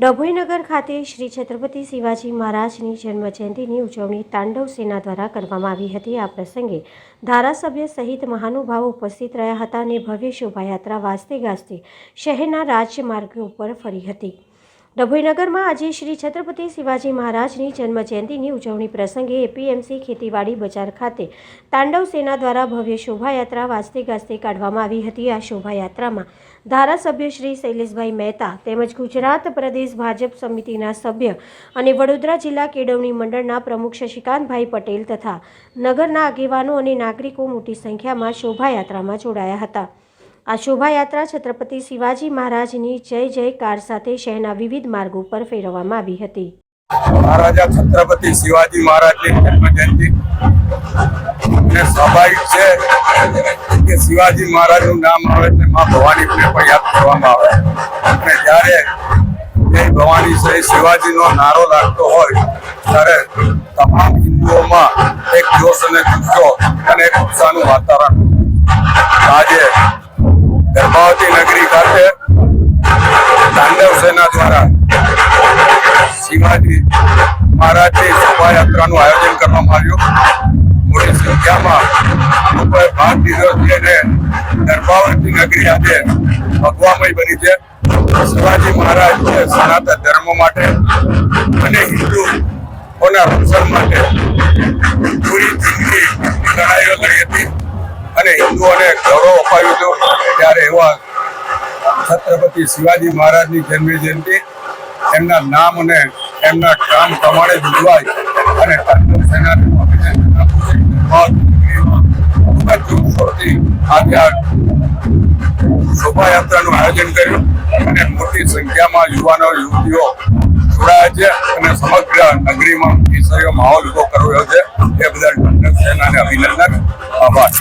ડભોઈનગર ખાતે શ્રી છત્રપતિ શિવાજી મહારાજની જન્મજયંતિની ઉજવણી તાંડવ સેના દ્વારા કરવામાં આવી હતી। આ પ્રસંગે ધારાસભ્ય સહિત મહાનુભાવો ઉપસ્થિત રહ્યા હતા અને ભવ્ય શોભાયાત્રા વાજતે ગાજતે શહેરના રાજમાર્ગ ઉપર ફરી હતી। ડભોઈનગરમાં આજે શ્રી છત્રપતિ શિવાજી મહારાજની જન્મજયંતિની ઉજવણી પ્રસંગે એપીએમસી ખેતીવાડી બજાર ખાતે તાંડવ સેના દ્વારા ભવ્ય શોભાયાત્રા વાજતે ગાજતે કાઢવામાં આવી હતી। આ શોભાયાત્રામાં ધારાસભ્ય શ્રી શૈલેષભાઈ મહેતા તેમજ ગુજરાત પ્રદેશ ભાજપ સમિતિના સભ્ય અને વડોદરા જિલ્લા કેળવણી મંડળના પ્રમુખ શશિકાંતભાઈ પટેલ તથા નગરના આગેવાનો અને નાગરિકો મોટી સંખ્યામાં શોભાયાત્રામાં જોડાયા હતા। આ શોભાયાત્રા છત્રપતિ શિવાજી મહારાજની જય જયકાર સાથે શહેરના વિવિધ માર્ગો પર ફેરવવામાં આવી હતી। મહારાજા છત્રપતિ શિવાજી મહારાજની જન્મજયંતિ અને સ્વાભાવિક છે કે શિવાજી મહારાજનું નામ આવે એટલે માં ભવાનીને પણ યાદ કરવામાં આવે અને જ્યારે જય ભવાની જય શિવાજીનો નારો લાગતો હોય ત્યારે તમામ હિન્દુઓમાં એક જોશ અને જુસ્સો અને એક ઉત્સાહનું વાતાવરણ। આજે ગર્ભાવતી નગરી ખાતે તાંડવ સેના દ્વારા શિવાજી મહારાજની શોભાયાત્રાનું આયોજન કરવામાં આવ્યું। મોટી સંખ્યામાં લોકોએ ભાગ લીધો છે અને ગર્ભાવતી નગરી આજે ભગવામય બની છે। શિવાજી મહારાજ છે સનાતન ધર્મ માટે અને હિન્દુઓના રક્ષણ માટે પૂરી જિંદગી લડાઈઓ લડી હતી અને હિન્દુઓને ગૌરવ અપાવ્યું હતું। ત્યારે એવા છત્રપતિ શિવાજી મહારાજની જન્મજયંતિ એમના નામ અને એમના કામ પ્રમાણે જ ઉજવાય અને તાંડવ સેનાનું અભિનંદન આપું છું। આજે શોભાયાત્રાનું આયોજન કર્યું અને મોટી સંખ્યામાં યુવાનો યુવતીઓ જોડાયા છે અને સમગ્ર નગરીમાં કેસરીયો માહોલ ઉભો કર્યો છે। એ બદલ તાંડવ સેનાને અભિનંદન, આભાર।